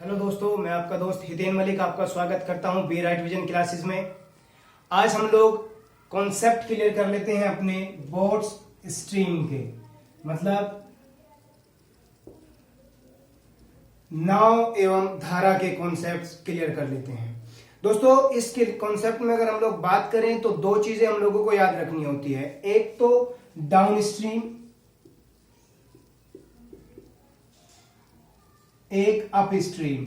Hello दोस्तों, मैं आपका दोस्त हितेन मलिक आपका स्वागत करता हूं बी राइट विजन क्लासेस में। आज हम लोग कॉन्सेप्ट क्लियर कर लेते हैं अपने बोट्स स्ट्रीम के, मतलब नाव एवं धारा के कॉन्सेप्ट क्लियर कर लेते हैं। दोस्तों, इस कॉन्सेप्ट में अगर हम लोग बात करें तो दो चीजें हम लोगों को याद रखनी होती है। एक तो डाउन स्ट्रीम, एक अप स्ट्रीम।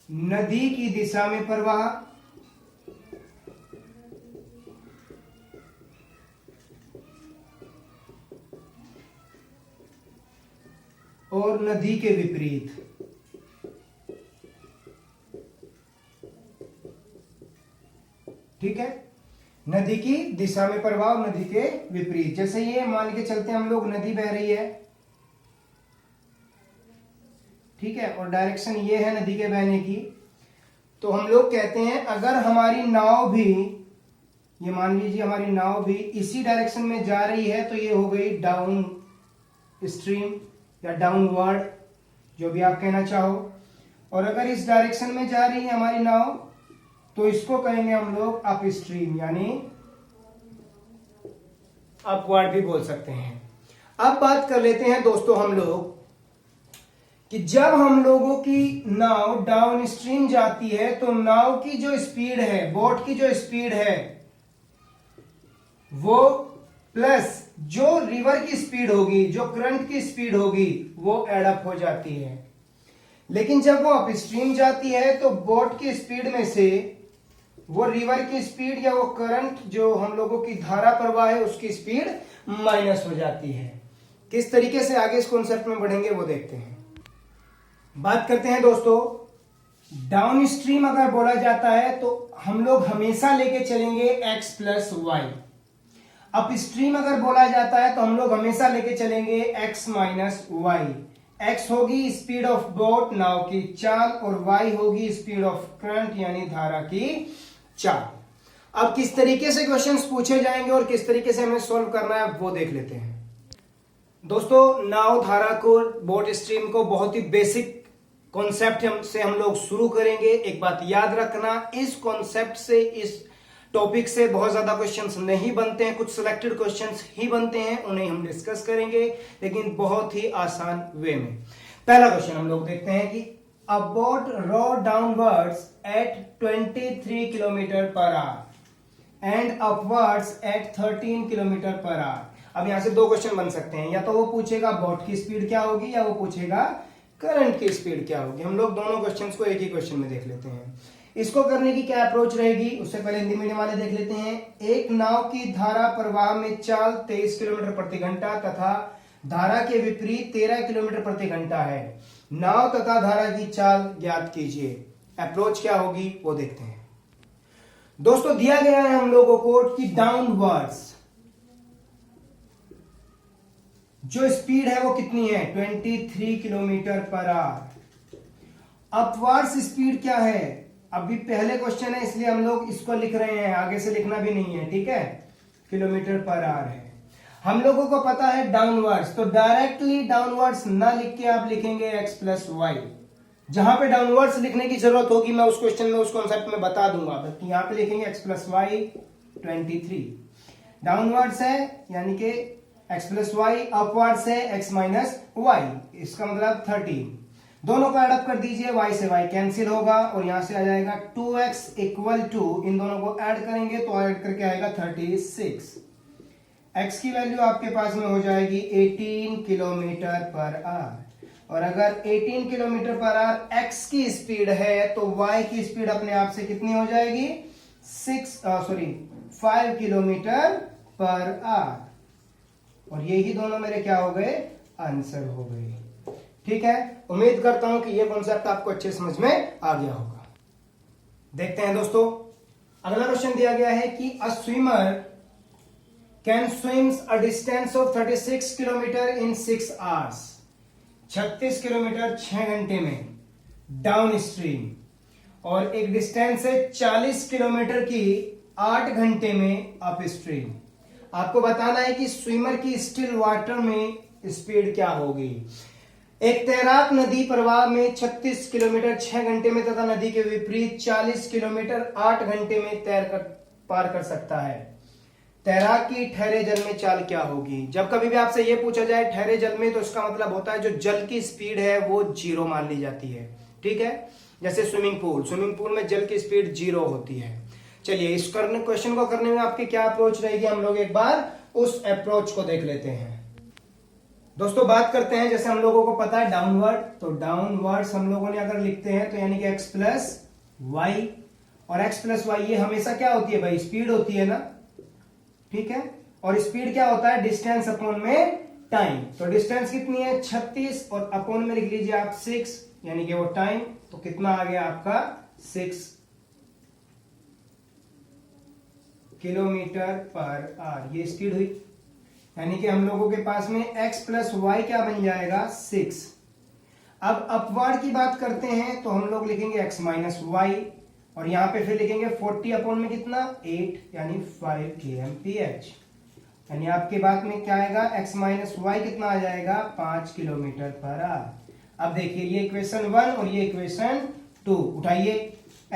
नदी की दिशा में प्रवाह और नदी के विपरीत। ठीक है, नदी की दिशा में प्रवाह और नदी के विपरीत। जैसे ये मान के चलते हैं हम लोग, नदी बह रही है, ठीक है, और डायरेक्शन ये है नदी के बहने की। तो हम लोग कहते हैं अगर हमारी नाव भी, ये मान लीजिए हमारी नाव भी इसी डायरेक्शन में जा रही है तो ये हो गई डाउन स्ट्रीम या डाउनवर्ड, जो भी आप कहना चाहो। और अगर इस डायरेक्शन में जा रही है हमारी नाव तो इसको कहेंगे हम लोग अप स्ट्रीम, यानी अपवर्ड भी बोल सकते हैं। अब बात कर लेते हैं दोस्तों हम लोग कि जब हम लोगों की नाव डाउन स्ट्रीम जाती है तो नाव की जो स्पीड है, बोट की जो स्पीड है, वो प्लस जो रिवर की स्पीड होगी, जो करंट की स्पीड होगी, वो एडअप हो जाती है। लेकिन जब वो अप स्ट्रीम जाती है तो बोट की स्पीड में से वो रिवर की स्पीड या वो करंट जो हम लोगों की धारा प्रवाह है उसकी स्पीड माइनस हो जाती है। किस तरीके से आगे इस कॉन्सेप्ट में बढ़ेंगे वो देखते हैं। बात करते हैं दोस्तों, डाउन स्ट्रीम अगर बोला जाता है तो हम लोग हमेशा लेके चलेंगे x plus y. Upstream अगर बोला जाता है तो हम लोग हमेशा लेके चलेंगे x माइनस वाई। x होगी स्पीड ऑफ बोट, नाव की चाल, और y होगी स्पीड ऑफ करंट यानी धारा की चाल। अब किस तरीके से क्वेश्चंस पूछे जाएंगे और किस तरीके से हमें सॉल्व करना है वो देख लेते हैं। दोस्तों, नाव धारा को, बोट स्ट्रीम को बहुत ही बेसिक कॉन्सेप्ट से हम लोग शुरू करेंगे। एक बात याद रखना, इस कॉन्सेप्ट से, इस टॉपिक से बहुत ज्यादा क्वेश्चंस नहीं बनते हैं, कुछ सिलेक्टेड क्वेश्चंस ही बनते हैं, उन्हें हम डिस्कस करेंगे लेकिन बहुत ही आसान वे में। पहला क्वेश्चन हम लोग देखते हैं कि a boat row downwards at 23 kilometre per hour and upwards at 13 kilometre per hour. अब यहां से दो क्वेश्चन बन सकते हैं, या तो वो पूछेगा बोट की स्पीड क्या होगी या वो पूछेगा करंट की स्पीड क्या होगी। हम लोग दोनों क्वेश्चंस को एक ही क्वेश्चन में देख लेते हैं। इसको करने की क्या अप्रोच रहेगी, उससे पहले हिंदी मीडियम वाले देख लेते हैं। एक नाव की धारा प्रवाह में चाल 23 किलोमीटर प्रति घंटा तथा धारा के विपरीत 13 किलोमीटर प्रति घंटा है। नाव तथा धारा की चाल ज्ञात कीजिए। अप्रोच क्या होगी वो देखते हैं। दोस्तों, दिया गया है हम लोगों को कि डाउनवर्ड्स जो स्पीड है वो कितनी है, 23 kilometre per our. Upwards speed क्या है, अभी पहले क्वेश्चन है इसलिए हम लोग इसको लिख रहे हैं, आगे से लिखना भी नहीं है, ठीक है, किलोमीटर पर आवर है। हम लोगों को पता है डाउनवर्ड्स, तो डायरेक्टली डाउनवर्ड्स ना लिख के आप लिखेंगे x प्लस वाई। जहां पे डाउनवर्ड्स लिखने की जरूरत होगी मैं उस क्वेश्चन में, उस कॉन्सेप्ट में बता दूंगा, बल्कि यहां पे लिखेंगे x प्लस वाई 23। डाउनवर्ड्स है यानी कि x प्लस वाई, अपवर्ड्स है x माइनस वाई, इसका मतलब 13। दोनों को एडअप कर दीजिए, y से y कैंसिल होगा और यहां से आ जाएगा 2x इक्वल टू, इन दोनों को ऐड करेंगे तो ऐड करके आएगा 36। x की वैल्यू आपके पास में हो जाएगी 18 किलोमीटर पर आवर। और अगर 18 किलोमीटर पर आवर x की स्पीड है तो y की स्पीड अपने आप से कितनी हो जाएगी, 5 किलोमीटर पर आवर। और यही दोनों मेरे क्या हो गए, आंसर हो गए। ठीक है, उम्मीद करता हूं कि यह कॉन्सेप्ट आपको अच्छे समझ में आ गया होगा। देखते हैं दोस्तों, अगला क्वेश्चन दिया गया है कि अ swimmer can swims a distance of 36 kilometre in 6 hours. 36 kilometre 6 घंटे में डाउन स्ट्रीम, और एक डिस्टेंस है 40 किलोमीटर की 8 घंटे में अप स्ट्रीम। आपको बताना है कि स्विमर की स्टिल वाटर में स्पीड क्या होगी। एक तैराक नदी प्रवाह में 36 किलोमीटर 6 घंटे में तथा नदी के विपरीत 40 किलोमीटर 8 घंटे में पार कर सकता है। तैराक की ठहरे जल में चाल क्या होगी? जब कभी भी आपसे यह पूछा जाए ठहरे जल में, तो इसका मतलब होता है जो जल की स्पीड है वो 0 मान ली जाती है। ठीक है, जैसे स्विमिंग पूल में जल की स्पीड 0 होती है। चलिए इस क्वेश्चन को करने में आपकी क्या अप्रोच रहेगी, हम लोग एक बार उस अप्रोच को देख लेते हैं। दोस्तों बात करते हैं, जैसे हम लोगों को पता है डाउनवर्ड, तो डाउनवर्ड्स हम लोगों ने अगर लिखते हैं तो यानी कि x प्लस वाई, और x प्लस वाई ये हमेशा क्या होती है भाई? स्पीड होती है ना। ठीक है, और स्पीड क्या होता है? डिस्टेंस अपॉन में टाइम। तो डिस्टेंस कितनी है? 36, और अपॉन में लिख लीजिए आप 6, यानी कि वो टाइम। तो कितना आ गया आपका? 6 किलोमीटर पर आवर, ये स्पीड हुई। यानी कि हम लोगों के पास में x प्लस वाई क्या बन जाएगा? 6। अब अपवर्ड की बात करते हैं तो हम लोग लिखेंगे x माइनस वाई, और यहां पे फिर लिखेंगे 40 अपॉन में कितना? 8, यानी 5 kmph। यानी आपके बात में क्या आएगा? x माइनस वाई कितना आ जाएगा? 5 किलोमीटर पर आवर। अब देखिए ये इक्वेशन 1 और ये इक्वेशन 2 उठाइए।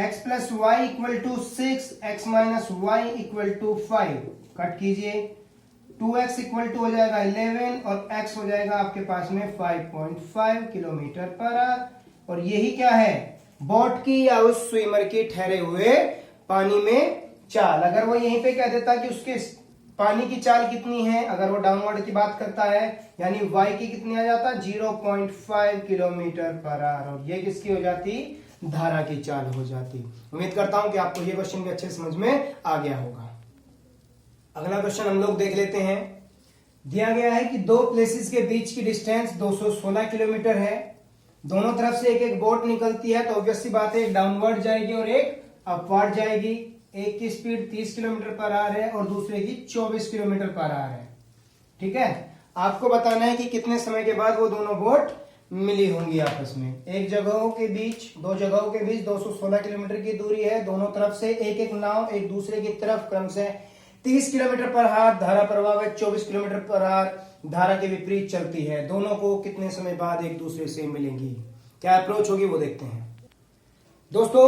x plus y equal to 6, x minus y equal to 5, cut कीजिए। 2x इक्वल टू हो जाएगा 11, और x हो जाएगा आपके पास में 5.5 किलोमीटर पर आवर। और यही क्या है? बोट की या उस स्विमर की ठहरे हुए पानी में चाल। अगर वो यहीं पे कह देता कि उसके पानी की चाल कितनी है, अगर वो डाउनवर्ड की बात करता है, यानी y की कितनी आ जाता? 0.5 किलोमीटर पर आवर, और ये किसकी हो जाती? धारा की चाल हो जाती। उम्मीद करता हूं कि आपको ये क्वेश्चन भी अच्छे समझ में आ गया होगा। अगला क्वेश्चन हम लोग देख लेते हैं। दिया गया है कि दो प्लेसेस के बीच की डिस्टेंस 216 किलोमीटर है। दोनों तरफ से एक एक बोट निकलती है, तो ऑब्वियस सी बात है एक डाउनवर्ड जाएगी और एक अपवर्ड जाएगी। एक की स्पीड 30 किलोमीटर पर आवर है और दूसरे की 24 किलोमीटर पर आवर है। ठीक है, आपको बताना है कि कितने समय के बाद वो दोनों बोट मिली होंगी आपस में। एक जगहों के बीच, दो जगहों के बीच 216 किलोमीटर की दूरी है। दोनों तरफ से एक एक नाव एक दूसरे की तरफ क्रम से 30 किलोमीटर पर आवर धारा प्रवाह है, 24 किलोमीटर पर आवर धारा के विपरीत चलती है। दोनों को कितने समय बाद एक दूसरे से मिलेंगी, क्या अप्रोच होगी वो देखते हैं। दोस्तों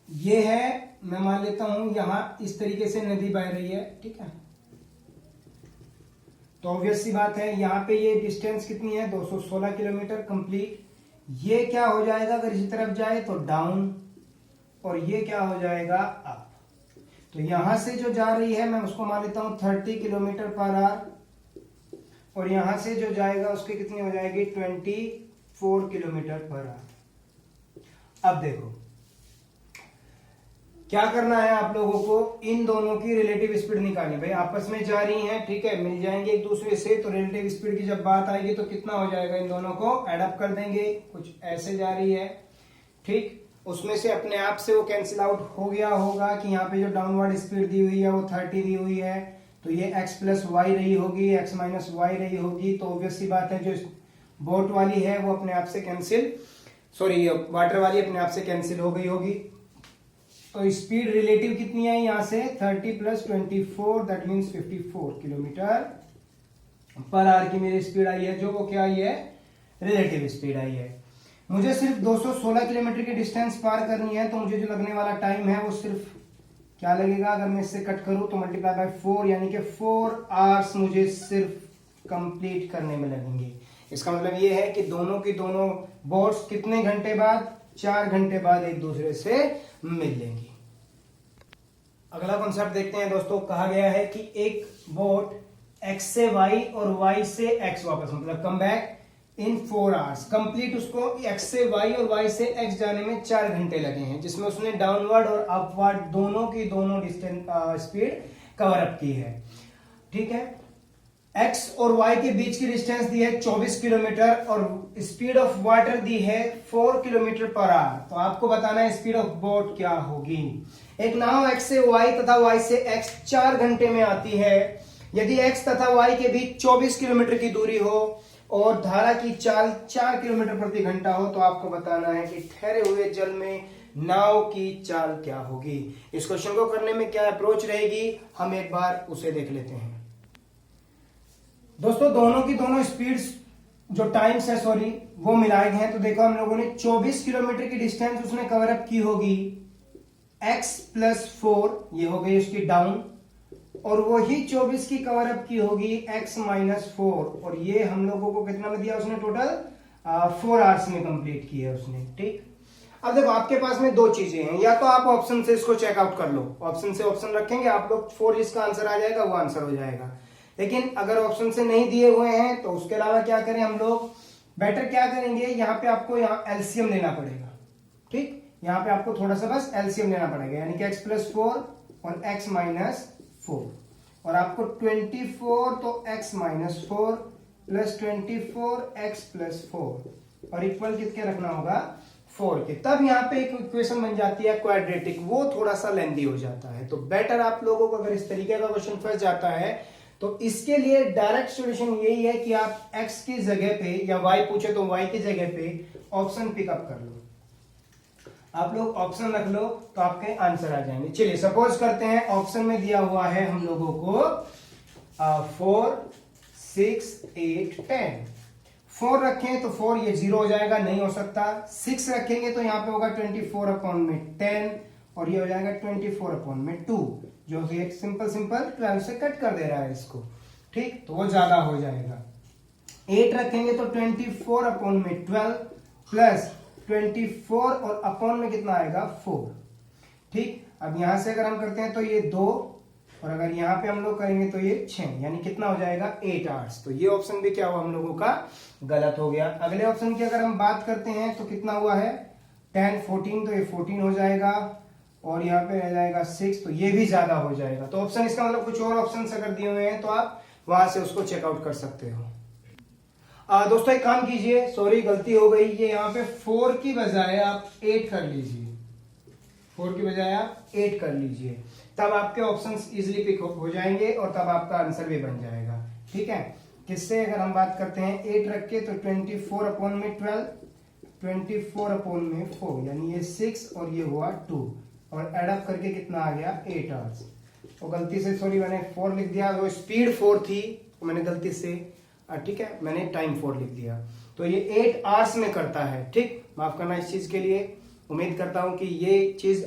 ये है, मैं मान लेता हूं यहां इस तरीके से नदी बह रही है। ठीक है, तो ऑब्वियस सी बात है यहां पे ये डिस्टेंस कितनी है? 216 किलोमीटर कंप्लीट। ये क्या हो जाएगा अगर इसी तरफ जाए तो डाउन, और ये क्या हो जाएगा? अप। तो यहां से जो जा रही है मैं उसको मान लेता हूं 30 किलोमीटर पर आवर, और यहां से जो जाएगा उसकी कितनी हो जाएगी? 24 किलोमीटर पर आवर। अब देखो क्या करना है आप लोगों को, इन दोनों की रिलेटिव स्पीड निकालनी। भाई आपस में जा रही हैं, ठीक है, मिल जाएंगे एक दूसरे से, तो रिलेटिव स्पीड की जब बात आएगी तो कितना हो जाएगा? इन दोनों को एडअप कर देंगे। कुछ ऐसे जा रही है, ठीक, उसमें से अपने आप से वो कैंसिल आउट हो गया होगा कि यहाँ पे जो डाउनवर्ड स्पीड दी हुई है वो 30 दी हुई है, तो ये x प्लस वाई रही होगी, x माइनस वाई रही होगी। तो ऑब्वियस सी बात है जो बोट वाली है वो अपने आप से कैंसिल, सॉरी वाटर वाली अपने आप से कैंसिल हो गई होगी। तो स्पीड रिलेटिव कितनी आई यहाँ से? 30 plus 24, that means 54 kilometre per our की मेरी स्पीड आई है, जो वो क्या आई है? रिलेटिव स्पीड आई है। मुझे सिर्फ 216 किलोमीटर की डिस्टेंस पार करनी है, तो मुझे जो लगने वाला टाइम है वो सिर्फ क्या लगेगा? अगर मैं इससे कट करूं तो मल्टीप्लाई बाय 4, यानी कि 4 आवर्स मुझे सिर्फ कंप्लीट करने में लगेंगे। इसका मतलब ये है कि दोनों की दोनों बोट्स कितने घंटे बाद? 4 घंटे बाद एक दूसरे से मिल लेंगी। अगला कॉन्सेप्ट देखते हैं दोस्तों। कहा गया है कि एक बोट x से y और y से x वापस, मतलब come back in 4 hours complete, उसको x से y और y से x जाने में 4 घंटे लगे हैं, जिसमें उसने डाउनवर्ड और अपवर्ड दोनों की दोनों डिस्टेंस स्पीड कवर अप की है। ठीक है, x और y के बीच की डिस्टेंस दी है 24 किलोमीटर और स्पीड ऑफ वाटर दी है 4 किलोमीटर पर आवर। तो आपको बताना है स्पीड ऑफ बोट क्या होगी। एक नाव x से y तथा y से x 4 घंटे में आती है। यदि x तथा y के बीच 24 किलोमीटर की दूरी हो और धारा की चाल 4 किलोमीटर प्रति घंटा हो, तो आपको बताना है कि ठहरे हुए जल में नाव की चाल क्या होगी। इस क्वेश्चन को करने में क्या अप्रोच रहेगी, हम एक बार उसे देख लेते हैं। दोस्तों दोनों की दोनों स्पीड्स जो टाइम्स है सॉरी वो मिलाए गए हैं। तो देखो हम लोगों ने 24 किलोमीटर की डिस्टेंस उसने कवर अप की होगी x प्लस 4, ये हो गई उसकी डाउन, और वही 24 की कवर अप की होगी x माइनस 4, और ये हम लोगों को कितना में दिया उसने टोटल 4 आवर्स में कंप्लीट किया है उसने। ठीक, अब देखो आपके पास में दो चीजें हैं, या तो आप ऑप्शन से इसको चेकआउट कर लो, ऑप्शन से ऑप्शन रखेंगे आप लोग 4 जिसका आंसर आ जाएगा वो आंसर हो जाएगा। लेकिन अगर ऑप्शन से नहीं दिए हुए हैं तो उसके अलावा क्या करें हम लोग, बेटर क्या करेंगे, यहाँ पे आपको यहाँ एलसीएम लेना पड़ेगा। ठीक, यहाँ पे आपको थोड़ा सा बस एलसीएम लेना पड़ेगा, यानी कि x प्लस 4 और x माइनस 4, और आपको 24 तो x minus 4 plus 24 x plus 4 और इक्वल कितने रखना होगा 4 के, तब यहाँ पे एक इक्वेशन बन जाती है क्वाड्रेटिक, वो थोड़ा सा लेंदी हो जाता है। तो बेटर आप लोगों को अगर इस तरीके का क्वेश्चन फंस जाता है तो इसके लिए डायरेक्ट सॉल्यूशन यही है कि आप x की जगह पे, या y पूछे तो y की जगह पे ऑप्शन पिकअप कर लो, आप लोग ऑप्शन रख लो तो आपके आंसर आ जाएंगे। चलिए सपोज करते हैं ऑप्शन में दिया हुआ है हम लोगों को 4 6 8 10, 4 रखें तो 4 ये 0 हो जाएगा, नहीं हो सकता। 6 रखेंगे तो यहाँ पे होगा 24 अपॉन में 10, और ये हो जाएगा 24 अपॉन में 2, जो कि एक सिंपल 12 से कट कर दे रहा है इसको। ठीक, तो वो ज्यादा हो जाएगा। 8 रखेंगे तो 24 अपॉन में 12 प्लस 24 और अपॉन में कितना आएगा 4। ठीक, अब यहां से अगर हम करते हैं तो ये 2, और अगर यहाँ पे हम लोग करेंगे तो ये 6, यानी कितना हो जाएगा 8 आवर्स। तो ये ऑप्शन भी क्या हुआ हम लोगों का गलत हो गया। अगले ऑप्शन की अगर हम बात करते हैं तो कितना हुआ है 10 14, तो ये 14 हो जाएगा, और यहाँ पे रह जाएगा 6, तो ये भी ज्यादा हो जाएगा। तो ऑप्शन इसका मतलब कुछ और ऑप्शन अगर दिए हुए हैं तो आप वहां से उसको चेकआउट कर सकते हो। दोस्तों एक काम कीजिए, सॉरी गलती हो गई, ये यहाँ पे 4 की बजाय आप 8 कर लीजिए, 4 की बजाय आप 8 कर लीजिए, तब आपके ऑप्शंस इजीली पिक हो जाएंगे और तब आपका आंसर भी बन जाएगा। ठीक है, किससे अगर हम बात करते हैं 8 रख के तो 24 अपॉन में 12, 24 अपॉन में 4, यानी ये 6 और ये हुआ 2, और एडअप करके कितना आ गया 8 आवर्स। तो गलती से सॉरी मैंने 4 लिख दिया, वो स्पीड 4 थी तो मैंने गलती से ठीक है मैंने टाइम 4 लिख दिया, तो ये 8 आवर्स में करता है। ठीक, माफ करना इस चीज के लिए। उम्मीद करता हूं कि ये चीज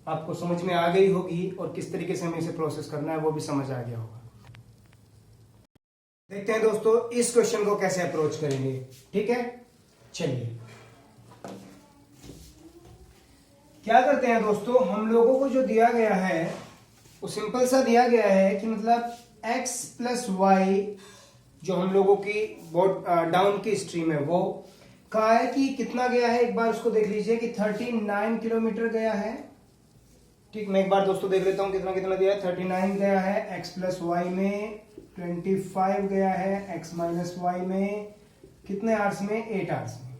आपको समझ में आ गई होगी और किस तरीके से हमें इसे प्रोसेस करना है वो भी समझ आ गया होगा। देखते हैं दोस्तों इस क्वेश्चन को कैसे अप्रोच करेंगे। ठीक है, चलिए क्या करते हैं दोस्तों, हम लोगों को जो दिया गया है वो सिंपल सा दिया गया है कि मतलब x प्लस वाई जो हम लोगों की डाउन की स्ट्रीम है वो कहा है कि कितना गया है, एक बार उसको देख लीजिए कि 39 किलोमीटर गया है। ठीक, मैं एक बार दोस्तों देख लेता हूं कितना कितना दिया है। 39 गया है x प्लस वाई में, 25 गया है x माइनस वाई में, कितने आवर्स में 8 आवर्स में।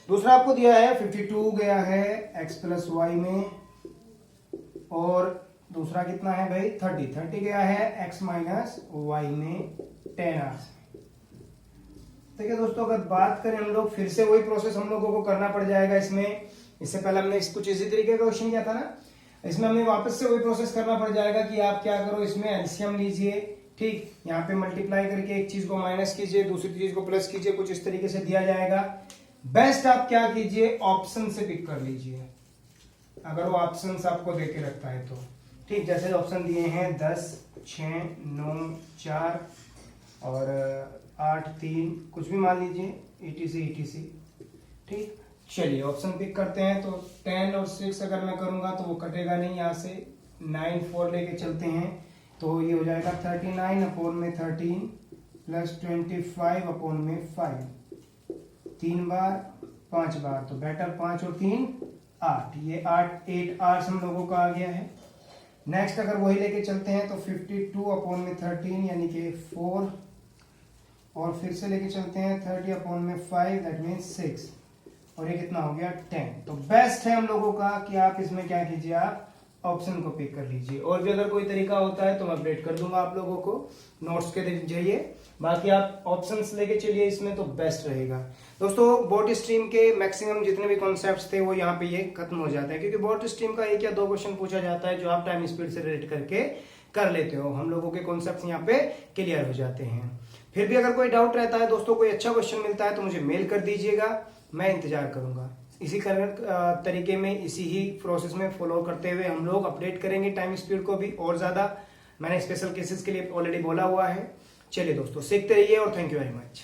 दूसरा आपको दिया है 52 गया है x प्लस वाई में, और दूसरा कितना है भाई 30 गया है x माइनस वाई में 10 आवर्स में। ठीक है दोस्तों, अगर बात करें हम लोग फिर से वही प्रोसेस हम लोगों को करना पड़ जाएगा इसमें। इससे पहले हमने कुछ इसी तरीके का क्वेश्चन किया था ना, इसमें हमें वापस से वही प्रोसेस करना पड़ जाएगा कि आप क्या करो, इसमें एलसीएम लीजिए। ठीक, यहाँ पे मल्टीप्लाई करके एक चीज को माइनस कीजिए, दूसरी चीज को प्लस कीजिए, कुछ इस तरीके से दिया जाएगा। बेस्ट आप क्या कीजिए, ऑप्शन से पिक कर लीजिए अगर वो ऑप्शन आपको देके रखता है तो। ठीक, जैसे ऑप्शन दिए हैं 10 6 9 4 और 8 3, कुछ भी मान लीजिए etc। ठीक, चलिए ऑप्शन पिक करते हैं तो 10 और 6 अगर मैं करूंगा तो वो कटेगा नहीं, यहाँ से 9 4 लेके चलते हैं तो ये हो जाएगा 39 अपॉन में 13 प्लस 25 अपॉन में 5, 3 बार 5 बार, तो बेटर 5 और 3 8, ये 8 आवर्स हम लोगों का आ गया है। नेक्स्ट अगर वही लेके चलते हैं तो 52 अपॉन में 13 यानी कि 4, और फिर से लेके चलते हैं 30 अपॉन में 5 दैट मीन्स 6, और ये कितना हो गया 10। तो बेस्ट है हम लोगों का कि आप इसमें क्या कीजिए, आप ऑप्शन को पिक कर लीजिए। और भी अगर कोई तरीका होता है तो मैं अपडेट कर दूंगा आप लोगों को नोट्स के जरिए, बाकी आप ऑप्शंस लेके चलिए इसमें तो बेस्ट रहेगा। दोस्तों बोट स्ट्रीम के मैक्सिमम जितने भी कॉन्सेप्ट्स थे वो यहाँ पे ये खत्म हो जाता है, क्योंकि बोट स्ट्रीम का 1 या 2 क्वेश्चन पूछा जाता है जो आप टाइम स्पीड से रिलेट करके कर लेते हो, हम लोगों के कॉन्सेप्ट्स यहाँ पे क्लियर हो जाते हैं। फिर भी अगर कोई डाउट रहता है दोस्तों, कोई अच्छा क्वेश्चन मिलता है तो मुझे मेल कर दीजिएगा, मैं इंतजार करूंगा। इसी तरीके में, इसी ही प्रोसेस में फॉलो करते हुए हम लोग अपडेट करेंगे टाइम स्पीड को भी और ज्यादा। मैंने स्पेशल केसेस के लिए ऑलरेडी बोला हुआ है। चलिए दोस्तों, सीखते रहिए और थैंक यू वेरी मच।